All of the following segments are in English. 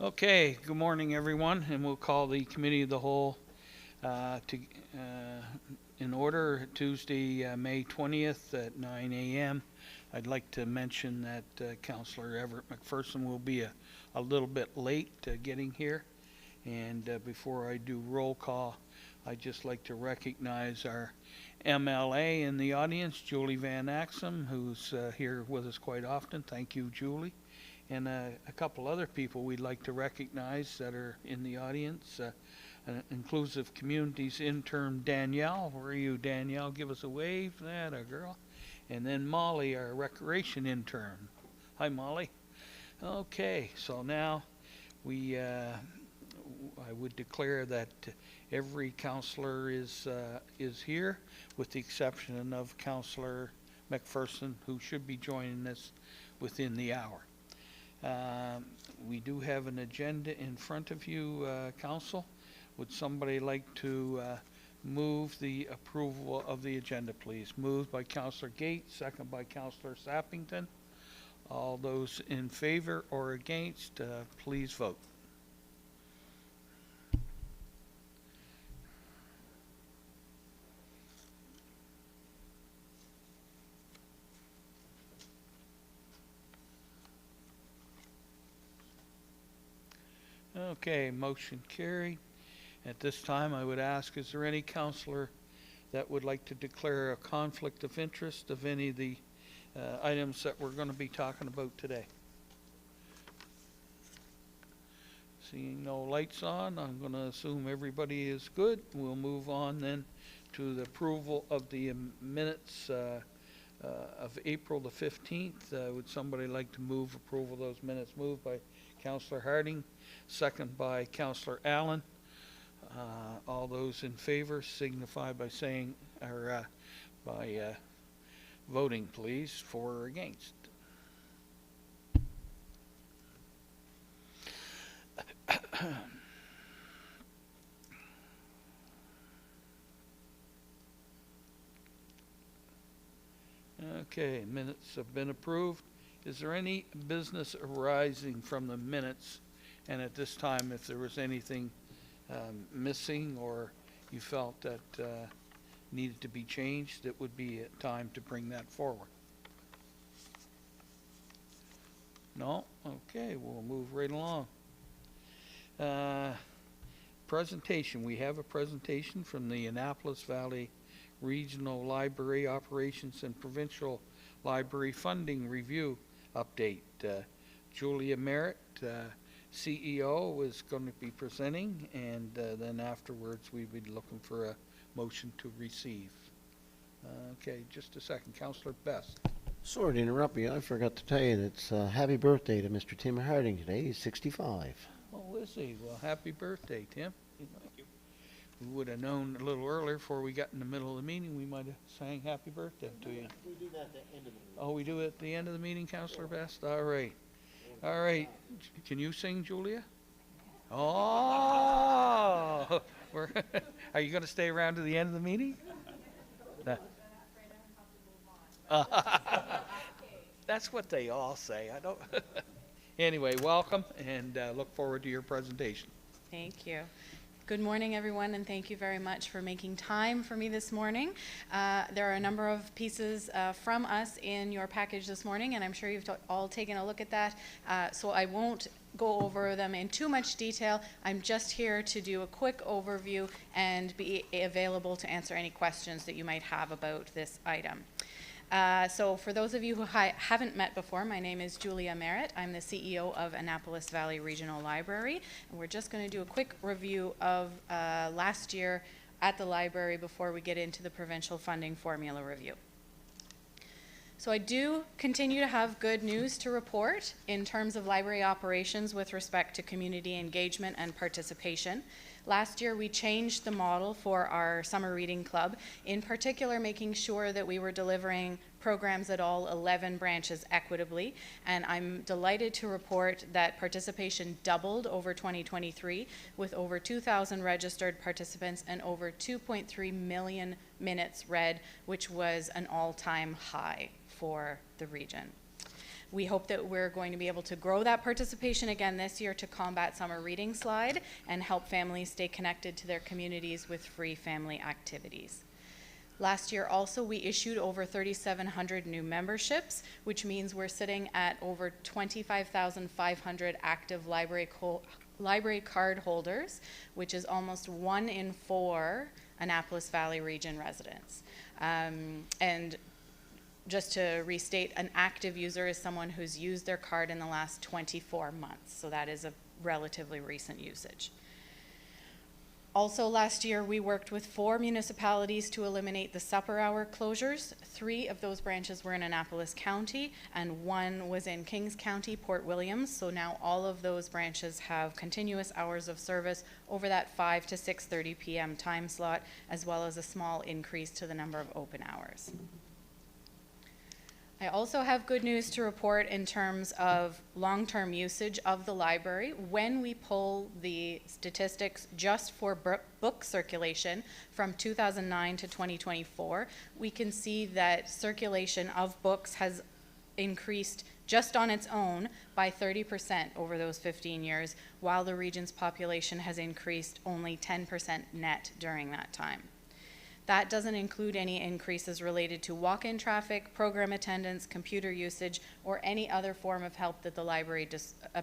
Okay, good morning, everyone, and we'll call the Committee of the Whole in order Tuesday, May 20th at 9 a.m. I'd like to mention that Councillor Everett McPherson will be a little bit late getting here. And before I do roll call, I'd just like to recognize our MLA in the audience, Julie Van Axum, who's here with us quite often. Thank you, Julie. And a couple other people we'd like to recognize that are in the audience. Inclusive Communities intern Danielle. Where are you, Danielle? Give us a wave. That a girl. And then Molly, our recreation intern. Hi, Molly. Okay, so now I would declare that every councillor is here, with the exception of Councillor McPherson, who should be joining us within the hour. We do have an agenda in front of you, Council. Would somebody like to move the approval of the agenda, please? Moved by Councillor Gates, second by Councillor Sappington. All those in favor or against, please vote. Okay, motion carried. At this time, I would ask, is there any councillor that would like to declare a conflict of interest of any of the items that we're going to be talking about today? Seeing no lights on, I'm going to assume everybody is good. We'll move on then to the approval of the minutes of April the 15th. Would somebody like to move approval of those minutes? Moved by Councillor Harding, second by Councillor Allen. All those in favor signify by saying, or by voting, please, for or against. Okay, minutes have been approved. Is there any business arising from the minutes? And at this time, if there was anything missing or you felt that needed to be changed, it would be a time to bring that forward. No? Okay, we'll move right along. Presentation. We have a presentation from the Annapolis Valley Regional Library Operations and Provincial Library Funding Review Update. Julia Merritt, CEO, is going to be presenting, and then afterwards we'd be looking for a motion to receive. Okay, just a second. Councillor Best. Sorry to interrupt you. I forgot to tell you that it's happy birthday to Mr. Tim Harding today. He's 65. Oh, is he? Well, happy birthday, Tim. Thank you. We would have known a little earlier before we got in the middle of the meeting. We might have sang happy birthday to you. We do that at the end of the meeting. Oh, we do it at the end of the meeting, Councillor Best? All right. All right. Can you sing, Julia? Oh! Are you going to stay around to the end of the meeting? That's what they all say. I don't. Anyway, welcome, and look forward to your presentation. Thank you. Good morning, everyone, and thank you very much for making time for me this morning. There are a number of pieces from us in your package this morning, and I'm sure you've all taken a look at that, so I won't go over them in too much detail. I'm just here to do a quick overview and be available to answer any questions that you might have about this item. So for those of you who haven't met before, my name is Julia Merritt. I'm the CEO of Annapolis Valley Regional Library. And we're just going to do a quick review of last year at the library before we get into the provincial funding formula review. So I do continue to have good news to report in terms of library operations with respect to community engagement and participation. Last year, we changed the model for our summer reading club, in particular making sure that we were delivering programs at all 11 branches equitably, and I'm delighted to report that participation doubled over 2023 with over 2,000 registered participants and over 2.3 million minutes read, which was an all-time high for the region. We hope that we're going to be able to grow that participation again this year to combat summer reading slide and help families stay connected to their communities with free family activities. Last year also, we issued over 3,700 new memberships, which means we're sitting at over 25,500 active library card holders, which is almost 1 in 4 Annapolis Valley region residents. And just to restate, an active user is someone who's used their card in the last 24 months. So that is a relatively recent usage. Also last year, we worked with 4 municipalities to eliminate the supper hour closures. 3 of those branches were in Annapolis County and 1 was in Kings County, Port Williams. So now all of those branches have continuous hours of service over that 5 to 6:30 p.m. time slot, as well as a small increase to the number of open hours. I also have good news to report in terms of long-term usage of the library. When we pull the statistics just for book circulation from 2009 to 2024, we can see that circulation of books has increased just on its own by 30% over those 15 years, while the region's population has increased only 10% net during that time. That doesn't include any increases related to walk-in traffic, program attendance, computer usage, or any other form of help that the library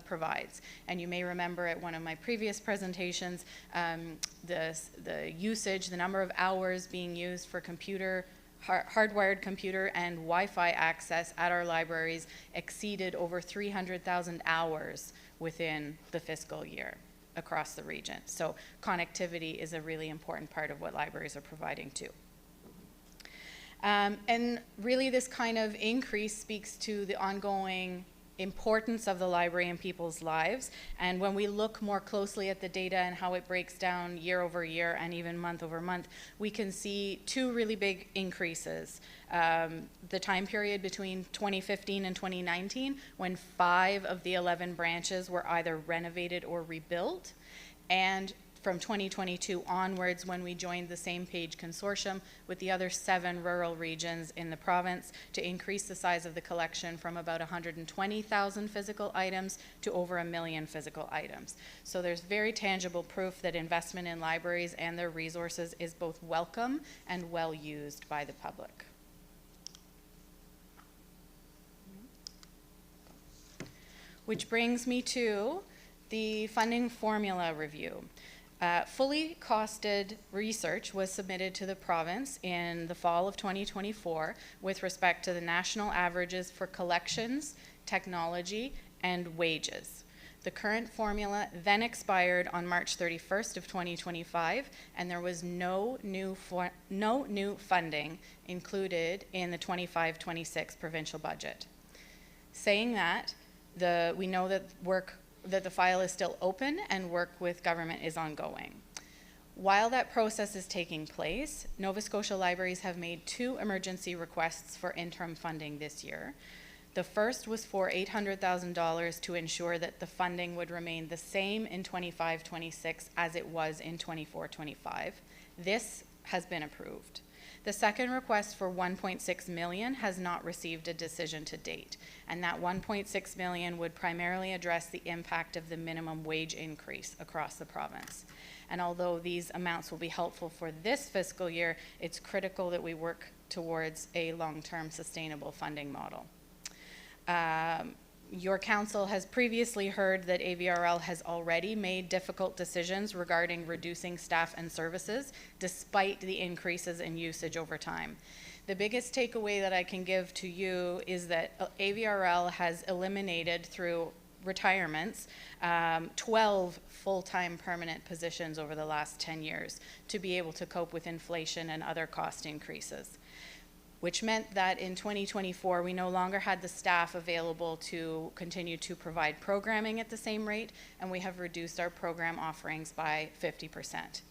provides. And you may remember at one of my previous presentations, the usage, the number of hours being used for hardwired computer and Wi-Fi access at our libraries exceeded over 300,000 hours within the fiscal year across the region. So connectivity is a really important part of what libraries are providing too. And really this kind of increase speaks to the ongoing importance of the library in people's lives. And when we look more closely at the data and how it breaks down year over year and even month over month, we can see 2 really big increases. The time period between 2015 and 2019, when 5 of the 11 branches were either renovated or rebuilt, and from 2022 onwards, when we joined the Same Page Consortium with the other 7 rural regions in the province to increase the size of the collection from about 120,000 physical items to over 1 million physical items. So there's very tangible proof that investment in libraries and their resources is both welcome and well used by the public. Which brings me to the funding formula review. Fully costed research was submitted to the province in the fall of 2024 with respect to the national averages for collections, technology, and wages. The current formula then expired on March 31st of 2025, and there was no new funding included in the 25-26 provincial budget. Saying that, we know that the file is still open and work with government is ongoing. While that process is taking place, Nova Scotia libraries have made 2 emergency requests for interim funding this year. The first was for $800,000 to ensure that the funding would remain the same in 25-26 as it was in 24-25. This has been approved. The second request for $1.6 million has not received a decision to date, and that $1.6 million would primarily address the impact of the minimum wage increase across the province. And although these amounts will be helpful for this fiscal year, it's critical that we work towards a long-term sustainable funding model. Your council has previously heard that AVRL has already made difficult decisions regarding reducing staff and services despite the increases in usage over time. The biggest takeaway that I can give to you is that AVRL has eliminated through retirements 12 full-time permanent positions over the last 10 years to be able to cope with inflation and other cost increases, which meant that in 2024, we no longer had the staff available to continue to provide programming at the same rate, and we have reduced our program offerings by 50%.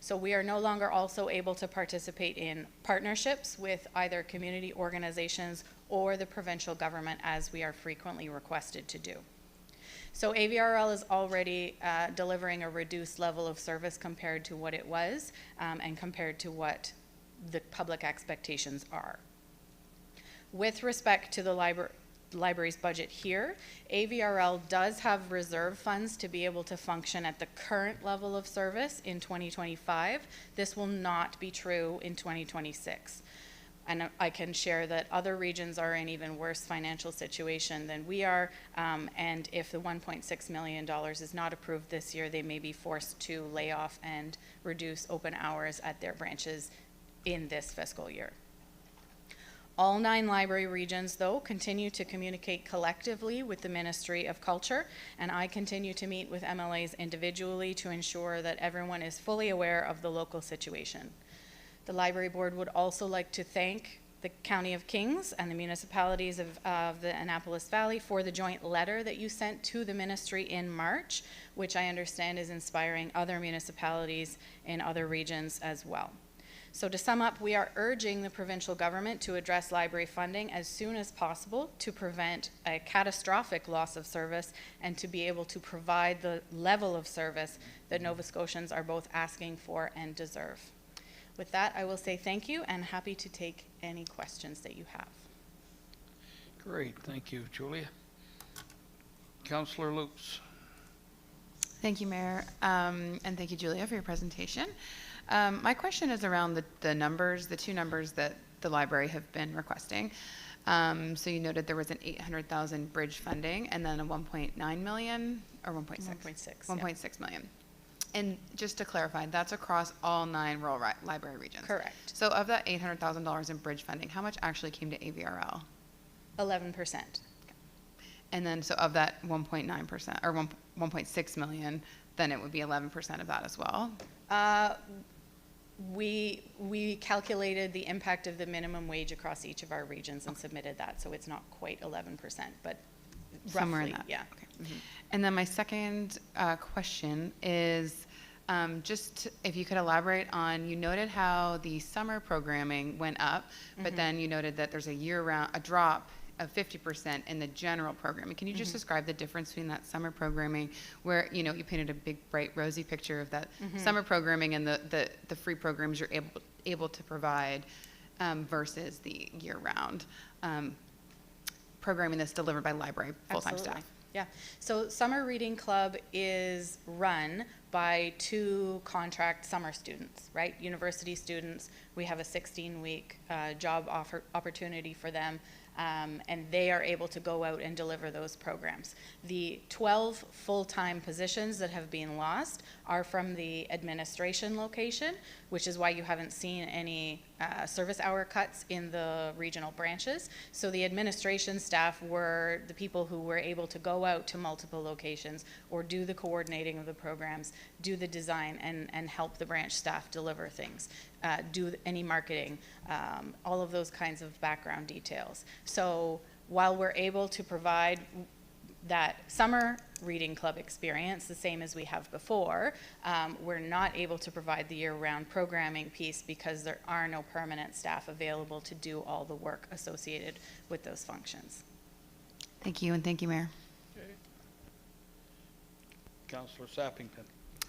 So we are no longer also able to participate in partnerships with either community organizations or the provincial government as we are frequently requested to do. So AVRL is already delivering a reduced level of service compared to what it was and compared to what the public expectations are. With respect to the library, library's budget here. AVRL does have reserve funds to be able to function at the current level of service in 2025. This will not be true in 2026. And I can share that other regions are in even worse financial situation than we are, and if the $1.6 million is not approved this year, they may be forced to lay off and reduce open hours at their branches in this fiscal year. All 9 library regions, though, continue to communicate collectively with the Ministry of Culture, and I continue to meet with MLAs individually to ensure that everyone is fully aware of the local situation. The Library Board would also like to thank the County of Kings and the municipalities of the Annapolis Valley for the joint letter that you sent to the ministry in March, which I understand is inspiring other municipalities in other regions as well. So to sum up, we are urging the provincial government to address library funding as soon as possible to prevent a catastrophic loss of service and to be able to provide the level of service that Nova Scotians are both asking for and deserve. With that, I will say thank you and happy to take any questions that you have. Great, thank you, Julia. Councillor Lutz. Thank you, Mayor, and thank you, Julia, for your presentation. My question is around the numbers, the 2 numbers that the library have been requesting. So you noted there was an 800,000 bridge funding and then a 1.9 million or 1.6? 1.6 million. And just to clarify, that's across all 9 rural library regions? Correct. So of that $800,000 in bridge funding, how much actually came to AVRL? 11%. And then, so of that 1.9% or 1.6 million, then it would be 11% of that as well? We calculated the impact of the minimum wage across each of our regions and submitted that, so it's not quite 11%, but Somewhere roughly, in that. yeah. Okay. Mm-hmm. And then my second question is just if you could elaborate on, you noted how the summer programming went up, but then you noted that there's a drop of 50% in the general programming. Can you just describe the difference between that summer programming where, you know, you painted a big, bright, rosy picture of that summer programming and the free programs you're able to provide versus the year-round programming that's delivered by library full-time Absolutely. staff? Yeah, so Summer Reading Club is run by 2 contract summer students, right? University students. We have a 16-week job opportunity for them, and they are able to go out and deliver those programs. The 12 full-time positions that have been lost are from the administration location, which is why you haven't seen any service hour cuts in the regional branches. So the administration staff were the people who were able to go out to multiple locations or do the coordinating of the programs, do the design, and help the branch staff deliver things, do any marketing, all of those kinds of background details. So while we're able to provide that summer reading club experience, the same as we have before, we're not able to provide the year-round programming piece because there are no permanent staff available to do all the work associated with those functions. Thank you, and thank you, Mayor. Okay. Councillor Sappington.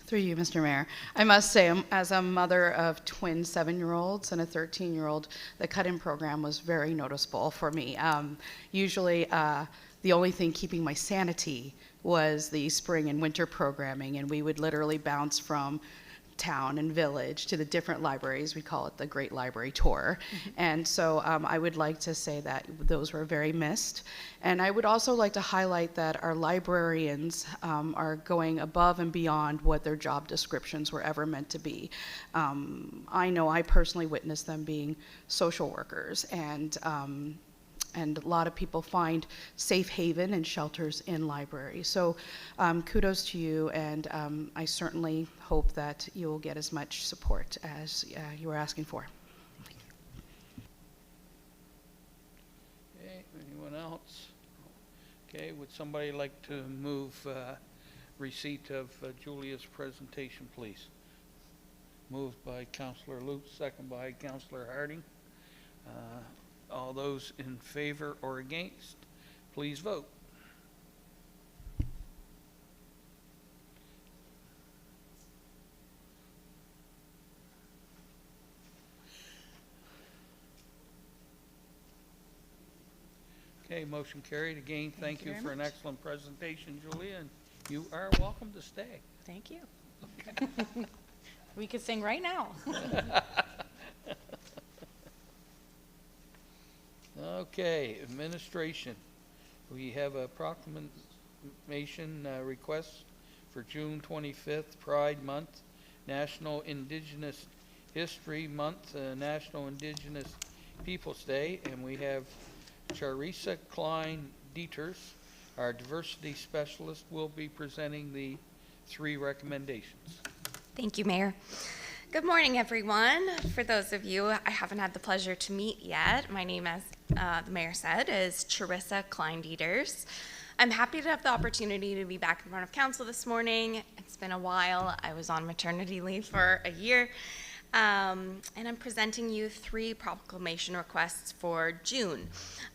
Through you, Mr. Mayor. I must say, as a mother of twin 7-year-olds and a 13-year-old, the cut-in program was very noticeable for me. Usually, the only thing keeping my sanity was the spring and winter programming, and we would literally bounce from town and village to the different libraries. We call it the Great Library Tour. And so I would like to say that those were very missed. And I would also like to highlight that our librarians are going above and beyond what their job descriptions were ever meant to be. I know I personally witnessed them being social workers, and a lot of people find safe haven and shelters in libraries. So kudos to you, and I certainly hope that you will get as much support as you were asking for. Okay, anyone else? Okay, would somebody like to move receipt of Julia's presentation, please? Moved by Councillor Lutz, second by Councillor Harding. All those in favor or against, please vote. Okay, motion carried. Again, thank you you for very an much. excellent presentation, Julia, and you are welcome to stay. Thank you. We could sing right now. Okay, administration. We have a proclamation request for June 25th, Pride Month, National Indigenous History Month, National Indigenous Peoples' Day, and we have Charissa Klein-Dieters, our diversity specialist, will be presenting the 3 recommendations. Thank you, Mayor. Good morning, everyone. For those of you I haven't had the pleasure to meet yet, my name, as the Mayor said, is Charissa Klein-Dieters. I'm happy to have the opportunity to be back in front of council this morning. It's been a while. I was on maternity leave for a year. And I'm presenting you 3 proclamation requests for June.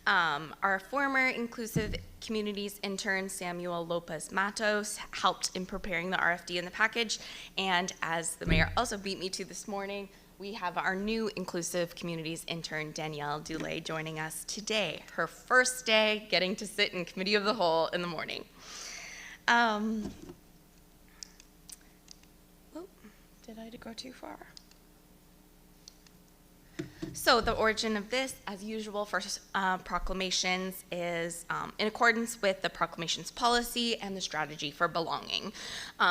Our former Inclusive Communities intern, Samuel Lopez Matos, helped in preparing the RFD and the package. And as the mayor also beat me to this morning, we have our new Inclusive Communities intern, Danielle Dulé, joining us today. Her first day getting to sit in Committee of the Whole in the morning. Did I go too far? So the origin of this, as usual for proclamations, is in accordance with the Proclamations policy and the strategy for belonging.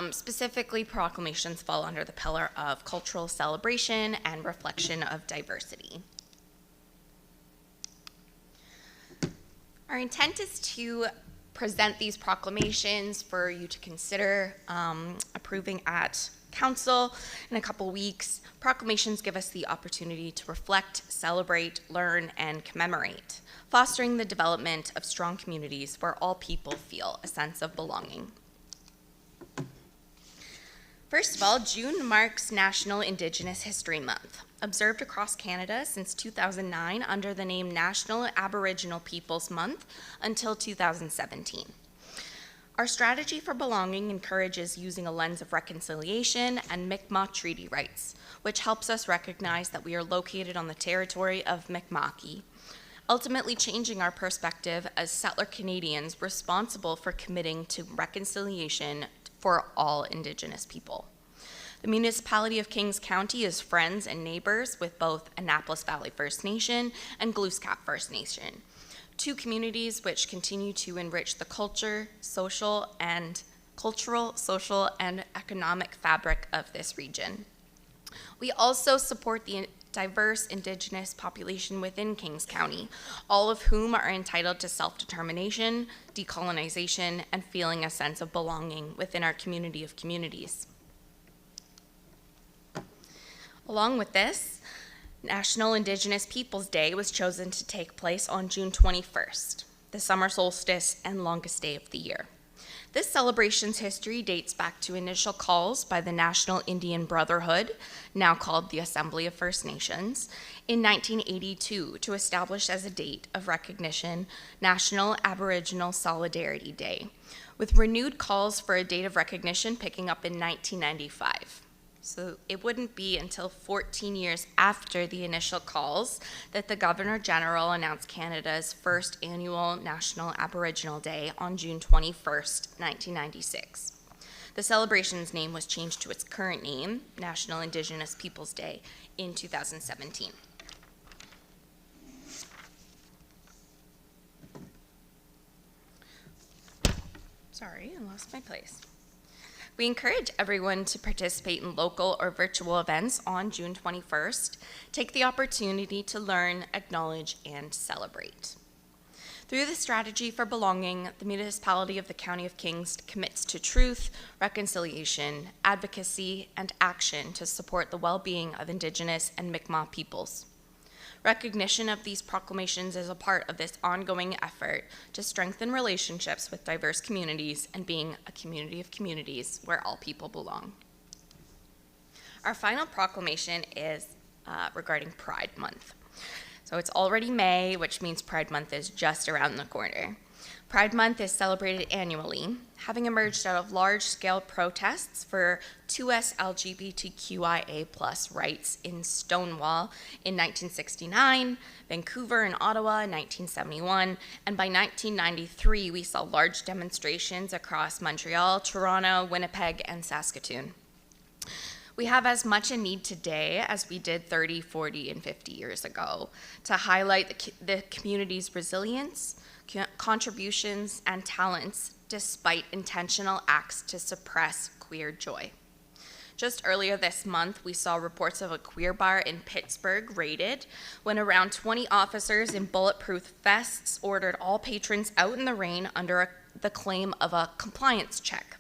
Specifically, proclamations fall under the pillar of cultural celebration and reflection of diversity. Our intent is to present these proclamations for you to consider approving at Council in a couple weeks. Proclamations give us the opportunity to reflect, celebrate, learn, and commemorate, fostering the development of strong communities where all people feel a sense of belonging. First of all, June marks National Indigenous History Month, observed across Canada since 2009 under the name National Aboriginal Peoples Month until 2017. Our strategy for belonging encourages using a lens of reconciliation and Mi'kmaq treaty rights, which helps us recognize that we are located on the territory of Mi'kmaqi, ultimately changing our perspective as settler Canadians responsible for committing to reconciliation for all Indigenous people. The municipality of Kings County is friends and neighbors with both Annapolis Valley First Nation and Glooscap First Nation, 2 communities which continue to enrich the cultural, social, and economic fabric of this region. We also support the diverse Indigenous population within Kings County, all of whom are entitled to self-determination, decolonization, and feeling a sense of belonging within our community of communities. Along with this, National Indigenous Peoples' Day was chosen to take place on June 21st, the summer solstice and longest day of the year. This celebration's history dates back to initial calls by the National Indian Brotherhood, now called the Assembly of First Nations, in 1982 to establish as a date of recognition National Aboriginal Solidarity Day, with renewed calls for a date of recognition picking up in 1995. So it wouldn't be until 14 years after the initial calls that the Governor General announced Canada's first annual National Aboriginal Day on June 21st, 1996. The celebration's name was changed to its current name, National Indigenous Peoples' Day, in 2017. Sorry, I lost my place. We encourage everyone to participate in local or virtual events on June 21st. Take the opportunity to learn, acknowledge, and celebrate. Through the strategy for belonging, the municipality of the County of Kings commits to truth, reconciliation, advocacy, and action to support the well-being of Indigenous and Mi'kmaq peoples. Recognition of these proclamations is a part of this ongoing effort to strengthen relationships with diverse communities and being a community of communities where all people belong. Our final proclamation is regarding Pride Month. So it's already May, which means Pride Month is just around the corner. Pride Month is celebrated annually, having emerged out of large-scale protests for 2S LGBTQIA+ rights in Stonewall in 1969, Vancouver and Ottawa in 1971, and by 1993 we saw large demonstrations across Montreal, Toronto, Winnipeg, and Saskatoon. We have as much a need today as we did 30, 40, and 50 years ago to highlight the community's resilience, contributions, and talents despite intentional acts to suppress queer joy. Just earlier this month, we saw reports of a queer bar in Pittsburgh raided when around 20 officers in bulletproof vests ordered all patrons out in the rain under the claim of a compliance check.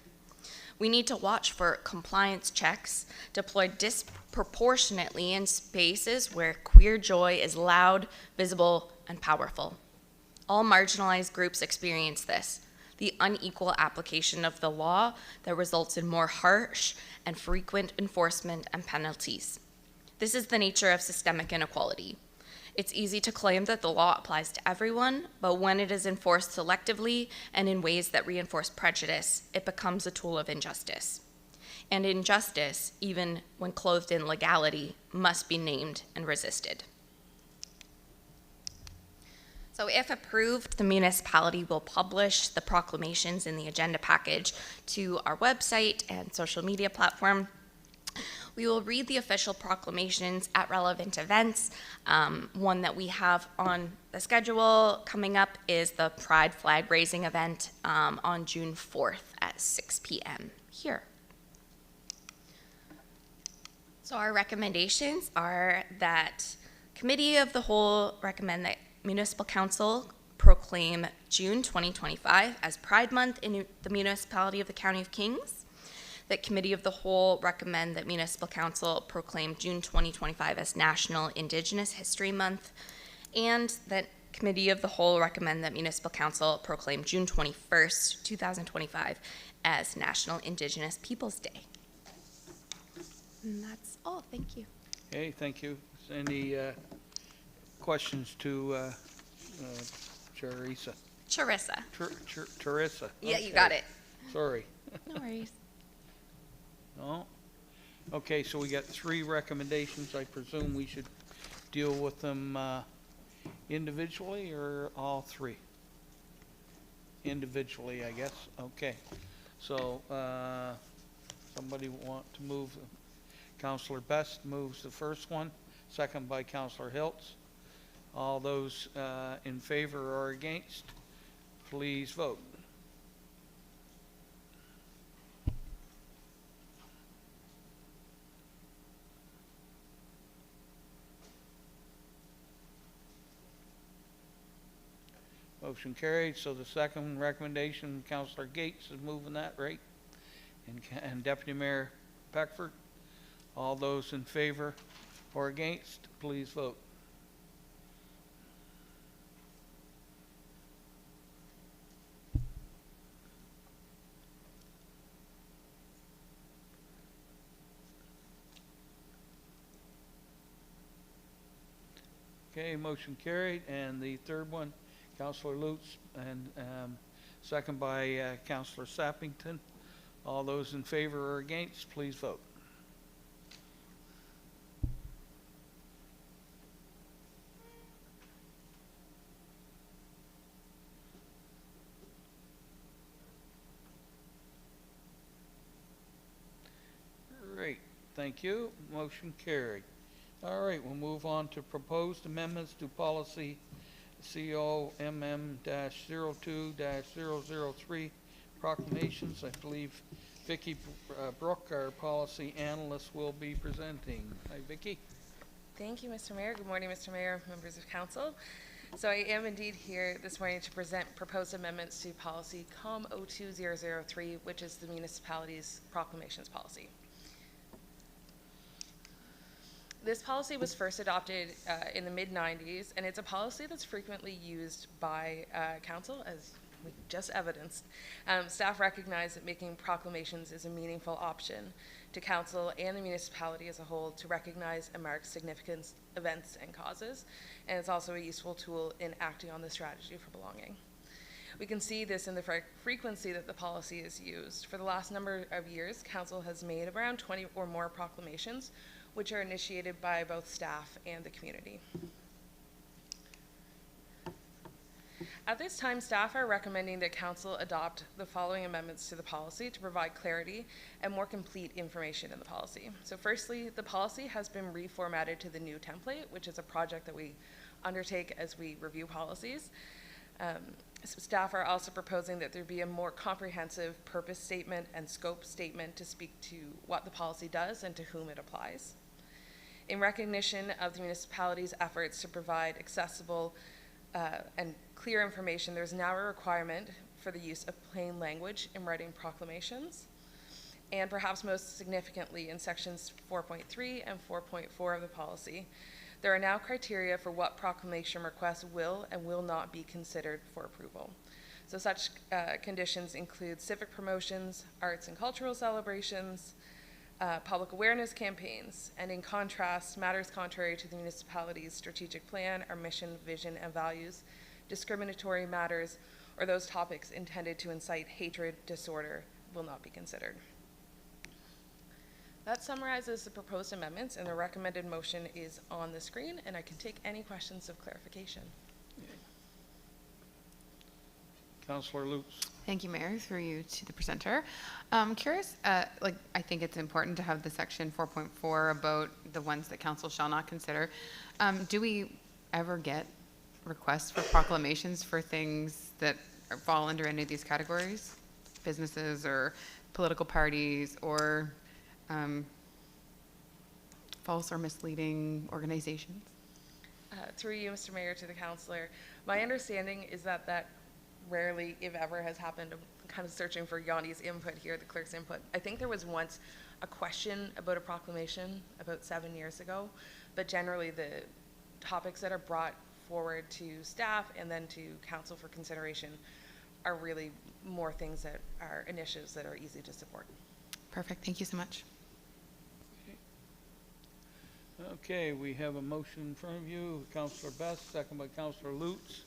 We need to watch for compliance checks deployed disproportionately in spaces where queer joy is loud, visible, and powerful. All marginalized groups experience this, the unequal application of the law that results in more harsh and frequent enforcement and penalties. This is the nature of systemic inequality. It's easy to claim that the law applies to everyone, but when it is enforced selectively and in ways that reinforce prejudice, it becomes a tool of injustice. And injustice, even when clothed in legality, must be named and resisted. So if approved, the municipality will publish the proclamations in the agenda package to our website and social media platform. We will read the official proclamations at relevant events. One that we have on the schedule coming up is the Pride flag raising event on June 4th at 6 p.m. here. So our recommendations are that Committee of the Whole recommend that Municipal Council proclaim June 2025 as Pride Month in the municipality of the County of Kings. That Committee of the Whole recommend that Municipal Council proclaim June 2025 as National Indigenous History Month, and that Committee of the Whole recommend that Municipal Council proclaim June 21st, 2025 as National Indigenous Peoples Day. And that's all. Thank you. Okay, thank you. Any questions to Charissa? Charissa. Teresa. Yeah, Okay. you got it. Sorry. No worries. No? Okay, so we got 3 recommendations. I presume we should deal with them individually or all 3? Individually, I guess. Okay. So, somebody want to move? Councillor Best moves the first one, second by Councillor Hiltz. All those in favor or against, please vote. Motion carried. So the second recommendation, Councillor Gates is moving that, right? And Deputy Mayor Beckford. All those in favor or against, please vote. Okay, motion carried. And the third one, Councillor Lutz, and second by Councillor Sappington. All those in favor or against, please vote. Great, thank you. Motion carried. All right, we'll move on to proposed amendments to policy COMM-02-003 proclamations. I believe Vicki Brooke, our policy analyst, will be presenting. Hi, Vicki. Thank you, Mr. Mayor. Good morning, Mr. Mayor, members of council. So I am indeed here this morning to present proposed amendments to policy COMM-02-003, which is the municipality's proclamations policy. This policy was first adopted in the mid-90s, and it's a policy that's frequently used by council, as we just evidenced. Staff recognize that making proclamations is a meaningful option to council and the municipality as a whole to recognize and mark significant events and causes, and it's also a useful tool in acting on the strategy for belonging. We can see this in the frequency that the policy is used. For the last number of years, Council has made around 20 or more proclamations, which are initiated by both staff and the community. At this time, staff are recommending that Council adopt the following amendments to the policy to provide clarity and more complete information in the policy. So firstly, the policy has been reformatted to the new template, which is a project that we undertake as we review policies. So staff are also proposing that there be a more comprehensive purpose statement and scope statement to speak to what the policy does and to whom it applies. In recognition of the municipality's efforts to provide accessible and clear information, there's now a requirement for the use of plain language in writing proclamations. And perhaps most significantly, in sections 4.3 and 4.4 of the policy, there are now criteria for what proclamation requests will and will not be considered for approval. So such conditions include civic promotions, arts and cultural celebrations, public awareness campaigns, and in contrast, matters contrary to the municipality's strategic plan, our mission, vision, and values, discriminatory matters, or those topics intended to incite hatred, disorder, will not be considered. That summarizes the proposed amendments, and the recommended motion is on the screen, and I can take any questions of clarification. Councillor Lutz. Thank you, Mayor. Through you to the presenter. Curious, I think it's important to have the section 4.4 about the ones that council shall not consider. Do we ever get requests for proclamations for things that fall under any of these categories? Businesses or political parties or false or misleading organizations? Through you, Mr. Mayor, to the councillor, my understanding is that that rarely, if ever, has happened. I'm kind of searching for Yanni's input here, the clerk's input. I think there was once a question about a proclamation about 7 years ago, but generally the topics that are brought forward to staff and then to council for consideration are really more things that are initiatives that are easy to support. Perfect. Thank you so much. Okay, we have a motion in front of you. Councillor Best, second by Councillor Lutz.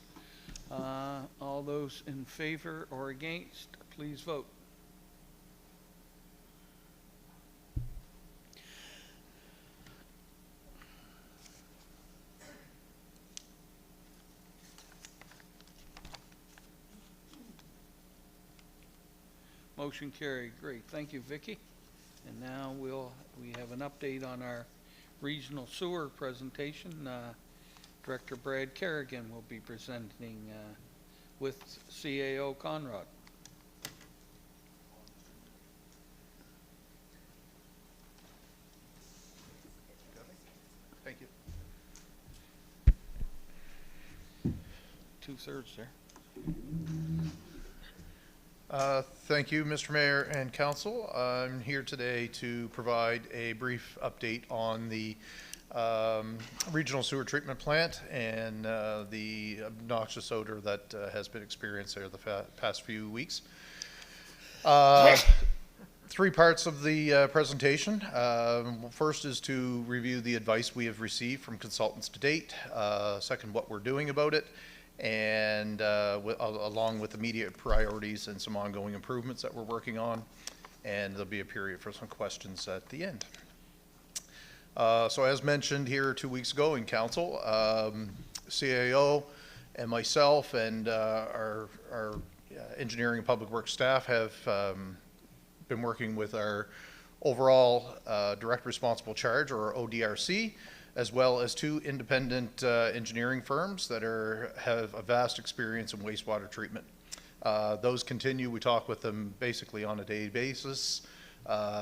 All those in favor or against, please vote. Motion carried. Great. Thank you, Vicky. And now we have an update on our regional sewer presentation. Director Brad Kerrigan will be presenting with CAO Conrad. Thank you. 2/3 there. Thank you, Mr. Mayor and Council. I'm here today to provide a brief update on the regional sewer treatment plant and the obnoxious odor that has been experienced there the past few weeks. Three parts of the presentation. First is to review the advice we have received from consultants to date. Second, what we're doing about it, and along with immediate priorities and some ongoing improvements that we're working on. And there'll be a period for some questions at the end. So as mentioned here 2 weeks ago in council, CAO and myself and our engineering and public works staff have been working with our overall direct responsible charge, or ODRC, as well as two independent engineering firms that have a vast experience in wastewater treatment. Those continue. We talk with them basically on a daily basis,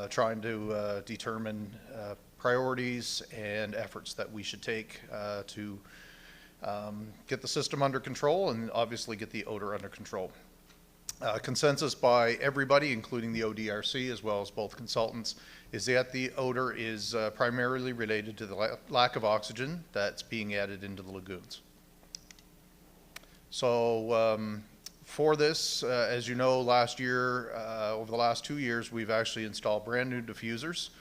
trying to determine priorities and efforts that we should take to get the system under control and obviously get the odor under control. Consensus by everybody, including the ODRC as well as both consultants, is that the odor is primarily related to the lack of oxygen that's being added into the lagoons. So for this, as you know, last year, over the last 2 years, we've actually installed brand new diffusers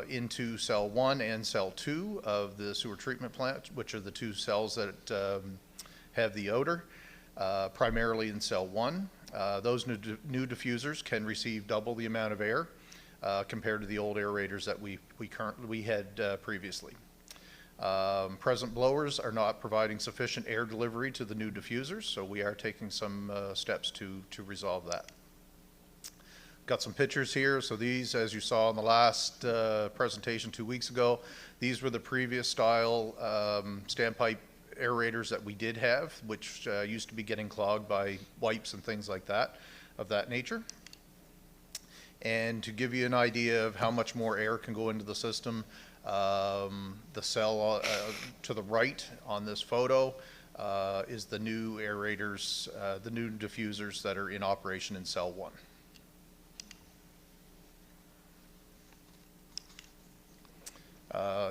into cell 1 and cell 2 of the sewer treatment plant, which are the two cells that have the odor. primarily in cell 1. Those new diffusers can receive double the amount of air compared to the old aerators that we had previously. Present blowers are not providing sufficient air delivery to the new diffusers, so we are taking some steps to resolve that. Got some pictures here. So these, as you saw in the last presentation 2 weeks ago, these were the previous style standpipe aerators that we did have, which used to be getting clogged by wipes and things like that, of that nature. And to give you an idea of how much more air can go into the system, the cell to the right on this photo is the new aerators, the new diffusers that are in operation in cell 1.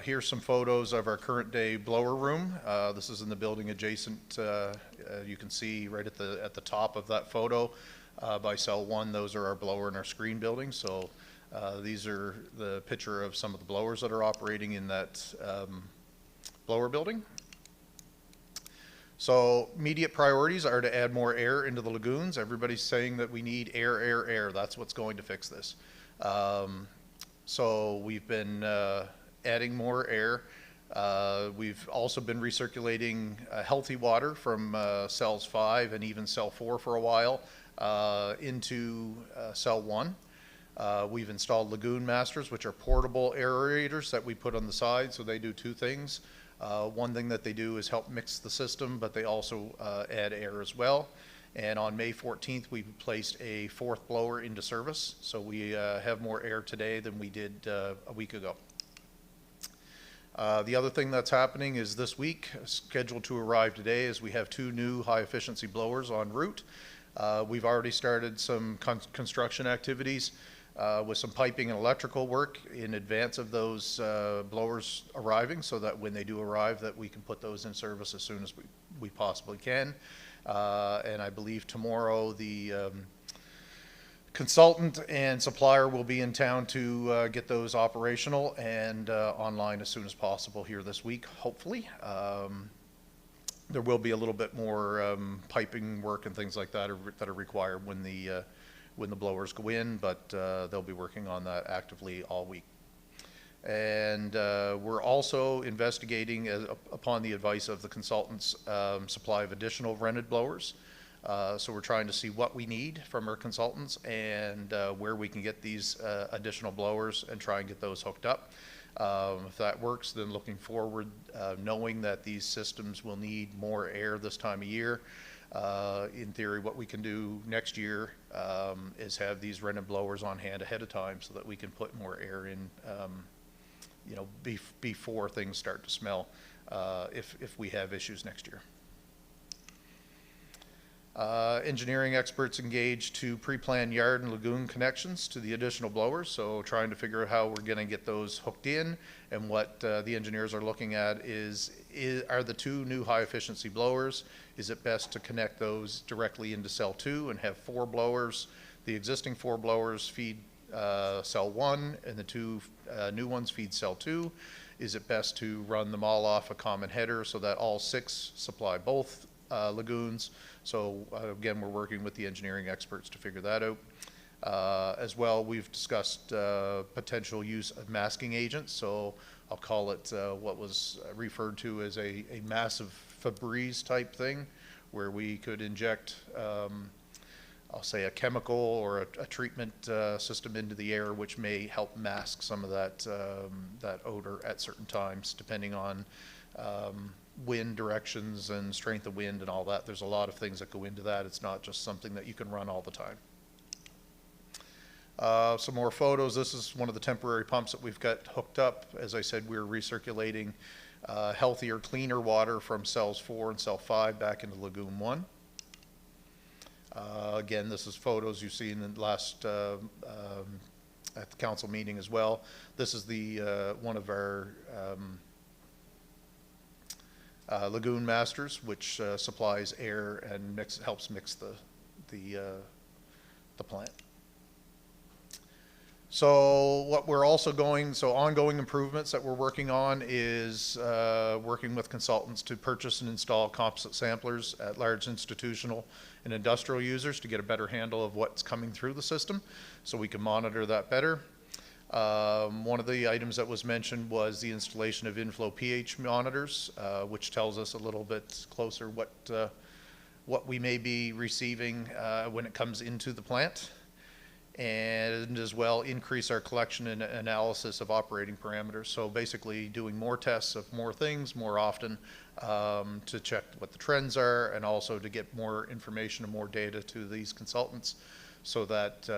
Here's some photos of our current day blower room. This is in the building adjacent. You can see right at the top of that photo by cell 1, those are our blower and our screen buildings. So these are the picture of some of the blowers that are operating in that blower building. So immediate priorities are to add more air into the lagoons. Everybody's saying that we need air, air, air. That's what's going to fix this. So we've been adding more air. We've also been recirculating healthy water from cells 5 and even cell 4 for a while into cell 1. We've installed lagoon masters, which are portable aerators that we put on the side, so they do two things. One thing that they do is help mix the system, but they also add air as well. And on May 14th, we placed a 4th blower into service, so we have more air today than we did a week ago. The other thing that's happening is this week, scheduled to arrive today, is we have 2 new high efficiency blowers en route. We've already started some construction activities with some piping and electrical work in advance of those blowers arriving, so that when they do arrive that we can put those in service as soon as we possibly can. And I believe tomorrow the consultant and supplier will be in town to get those operational and online as soon as possible here this week, hopefully. There will be a little bit more piping work and things like that are required when the blowers go in, but they'll be working on that actively all week. And we're also investigating, upon the advice of the consultants, supply of additional rented blowers. So we're trying to see what we need from our consultants and where we can get these additional blowers and try and get those hooked up. If that works, then looking forward, knowing that these systems will need more air this time of year, in theory, what we can do next year is have these rented blowers on hand ahead of time so that we can put more air in, before things start to smell, if we have issues next year. Engineering experts engaged to pre-plan yard and lagoon connections to the additional blowers, so trying to figure out how we're going to get those hooked in. And what the engineers are looking at are the 2 new high efficiency blowers, is it best to connect those directly into cell 2 and have 4 blowers? The existing 4 blowers feed cell 1 and the 2 new ones feed cell 2. Is it best to run them all off a common header so that all 6 supply both lagoons? So again, we're working with the engineering experts to figure that out. As well, we've discussed potential use of masking agents. So I'll call it what was referred to as a massive Febreze type thing, where we could inject, I'll say, a chemical or a treatment system into the air, which may help mask some of that odor at certain times, depending on wind directions and strength of wind and all that. There's a lot of things that go into that. It's not just something that you can run all the time. Some more photos. This is one of the temporary pumps that we've got hooked up. As I said, we're recirculating healthier, cleaner water from cells 4 and cell 5 back into Lagoon 1. Again, this is photos you've seen in the last at the council meeting as well. This is the one of our lagoon masters, which supplies air and helps mix the plant. So what we're also ongoing improvements that we're working on is working with consultants to purchase and install composite samplers at large institutional and industrial users to get a better handle of what's coming through the system, so we can monitor that better. One of the items that was mentioned was the installation of inflow pH monitors, which tells us a little bit closer what we may be receiving when it comes into the plant, and as well increase our collection and analysis of operating parameters. So basically doing more tests of more things more often to check what the trends are, and also to get more information and more data to these consultants so that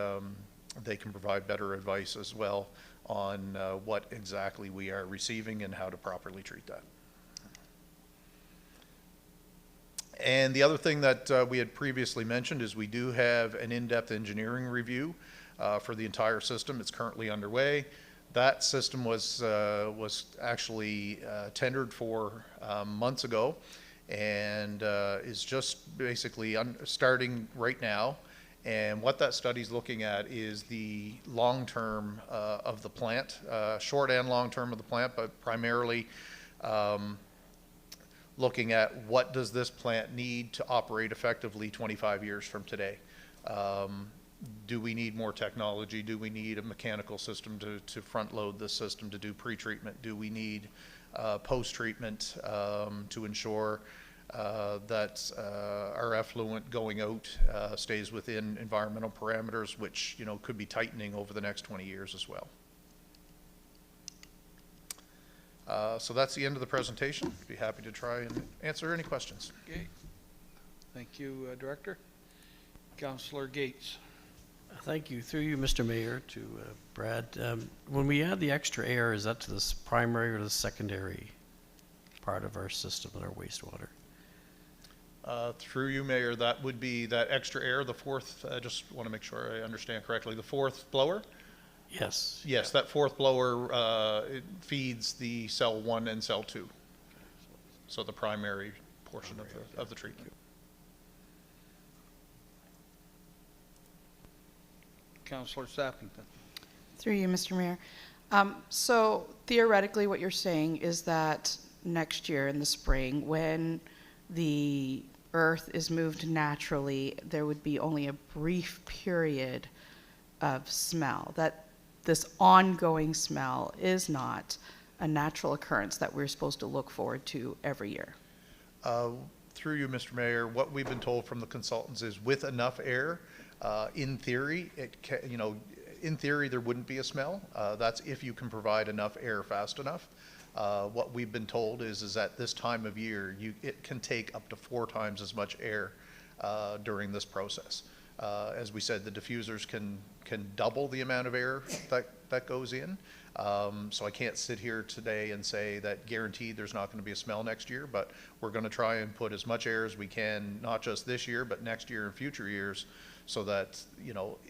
they can provide better advice as well on what exactly we are receiving and how to properly treat that. And the other thing that we had previously mentioned is we do have an in-depth engineering review for the entire system. It's currently underway. That system was actually tendered for months ago, and is just basically starting right now. And what that study is looking at is the long-term of the plant, short and long-term of the plant, but primarily looking at what does this plant need to operate effectively 25 years from today. Do we need more technology? Do we need a mechanical system to front load this system to do pre-treatment? Do we need post-treatment to ensure that our effluent going out stays within environmental parameters, which could be tightening over the next 20 years as well. So that's the end of the presentation. Be happy to try and answer any questions. Okay. Thank you, Director. Councillor Gates. Thank you. Through you, Mr. Mayor, to Brad. When we add the extra air, is that to the primary or the secondary part of our system and our wastewater? Through you, Mayor, that would be that extra air, the fourth, I just want to make sure I understand correctly, the fourth blower? Yes. Yes, that fourth blower it feeds the cell 1 and cell 2. So the primary portion of the treatment. Councillor Sappington. Through you, Mr. Mayor. So theoretically, what you're saying is that next year in the spring, when the earth is moved naturally, there would be only a brief period of smell, that this ongoing smell is not a natural occurrence that we're supposed to look forward to every year. Through you, Mr. Mayor, what we've been told from the consultants is with enough air, in theory, in theory there wouldn't be a smell. That's if you can provide enough air fast enough. What we've been told is at this time of year, it can take up to 4 times as much air during this process. As we said, the diffusers can double the amount of air that goes in. So I can't sit here today and say that guaranteed there's not going to be a smell next year, but we're going to try and put as much air as we can, not just this year, but next year and future years, so that,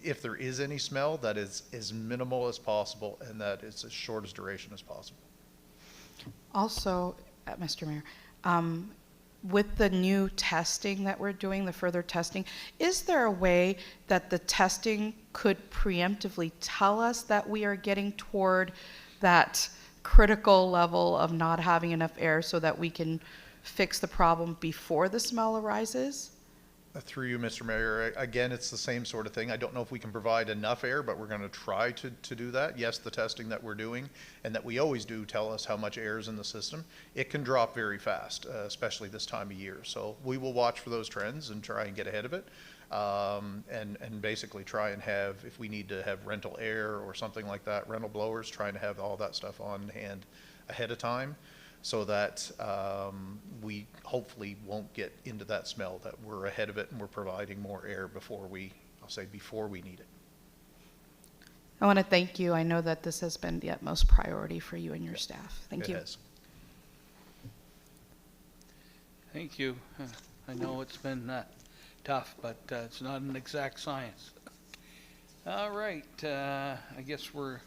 if there is any smell, that is as minimal as possible and that it's as short as duration as possible. Also, Mr. Mayor, with the new testing that we're doing, the further testing, is there a way that the testing could preemptively tell us that we are getting toward that critical level of not having enough air so that we can fix the problem before the smell arises? Through you, Mr. Mayor, again, it's the same sort of thing. I don't know if we can provide enough air, but we're going to try to do that. Yes, the testing that we're doing and that we always do tell us how much air is in the system. It can drop very fast, especially this time of year. So we will watch for those trends and try and get ahead of it, and basically try and have, if we need to have rental air or something like that, rental blowers, trying to have all that stuff on hand ahead of time, so that we hopefully won't get into that smell, that we're ahead of it and we're providing more air before we need it. I want to thank you. I know that this has been the utmost priority for you and your staff. Thank you. It has. Thank you. I know it's been tough, but it's not an exact science. All right. I guess we're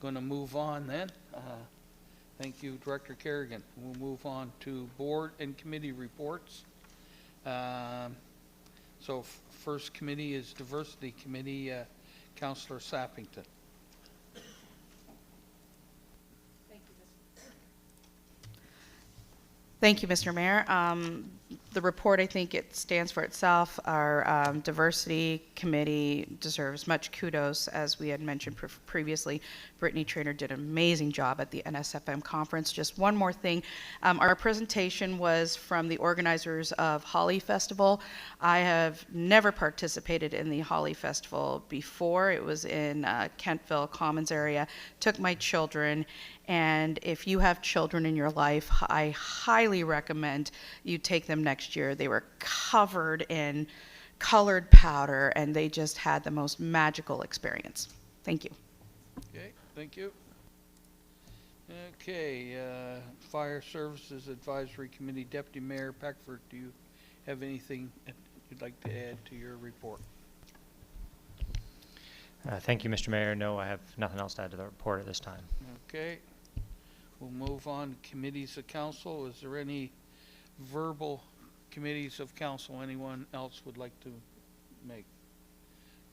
going to move on then. Thank you, Director Kerrigan. We'll move on to board and committee reports. So first committee is Diversity Committee, Councillor Sappington. Thank you, Mr. Mayor. The report, I think it stands for itself. Our diversity committee deserves much kudos. As we had mentioned previously, Brittany Traynor did an amazing job at the NSFM conference. Just one more thing. Our presentation was from the organizers of Holly Festival. I have never participated in the Holly Festival before. It was in Kentville Commons area. Took my children. And if you have children in your life, I highly recommend you take them next year. They were covered in colored powder, and they just had the most magical experience. Thank you. Okay, thank you. Okay, Fire Services Advisory Committee, Deputy Mayor Peckford, do you have anything that you'd like to add to your report? Thank you, Mr. Mayor. No, I have nothing else to add to the report at this time. Okay, we'll move on to committees of council. Is there any verbal committees of council anyone else would like to make?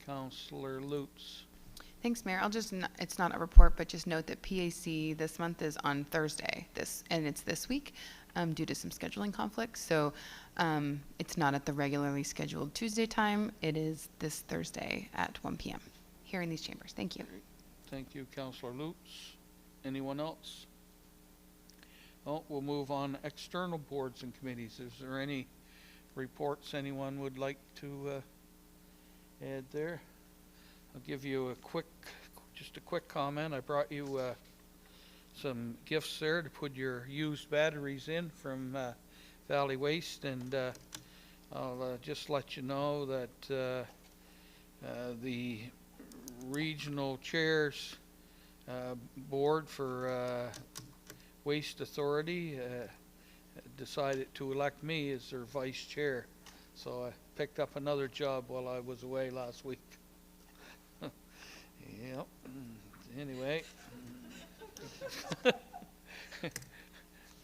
Councillor Lutz. Thanks, Mayor. I'll just, it's not a report, but just note that PAC this month is on Thursday, and it's this week due to some scheduling conflicts. So it's not at the regularly scheduled Tuesday time. It is this Thursday at 1 p.m. here in these chambers. Thank you. Thank you, Councillor Lutz. Anyone else? Oh, we'll move on. External boards and committees. Is there any reports anyone would like to add there? I'll give you just a quick comment. I brought you some gifts there to put your used batteries in from Valley Waste, and I'll just let you know that the regional chairs board for Waste Authority decided to elect me as their vice chair, so I picked up another job while I was away last week. Yep. Anyway,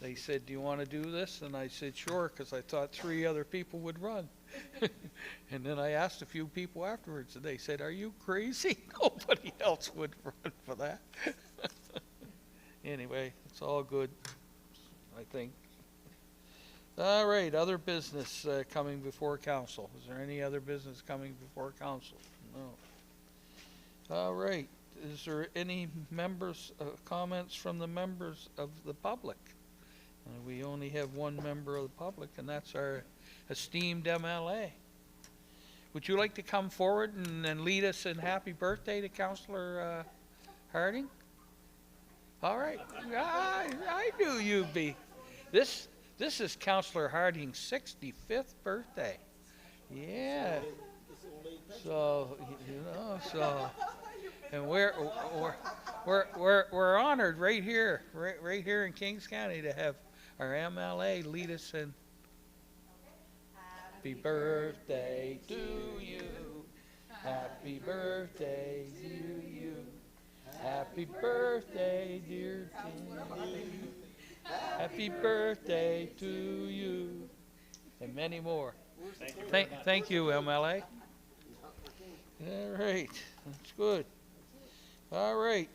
they said, do you want to do this? And I said, sure, because I thought 3 other people would run. And then I asked a few people afterwards, and they said, are you crazy? Nobody else would run for that. Anyway, it's all good, I think. All right, other business coming before council. Is there any other business coming before council? No. All right. Is there any members, comments from the members of the public? We only have one member of the public, and that's our esteemed MLA. Would you like to come forward and lead us in happy birthday to Councillor Harding? All right. I knew you'd be. This is Councillor Harding's 65th birthday. Yeah. So, and we're honored right here in Kings County to have our MLA lead us in. Happy birthday to you. Happy birthday to you. Happy birthday, dear Tim. Happy birthday to you. And many more. Thank you, MLA. All right, that's good. All right,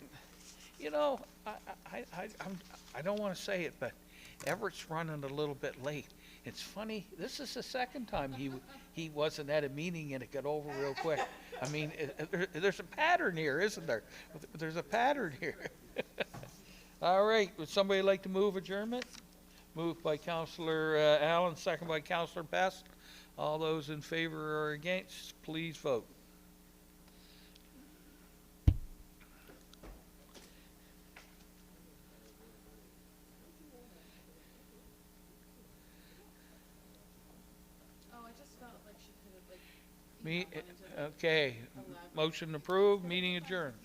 you know, I don't want to say it, but Everett's running a little bit late. It's funny. This is the second time he wasn't at a meeting and it got over real quick. I mean, there's a pattern here, isn't there? There's a pattern here. All right, would somebody like to move adjournment? Moved by Councillor Allen, second by Councillor Best. All those in favor or against, please vote. Okay, motion approved, meeting adjourned.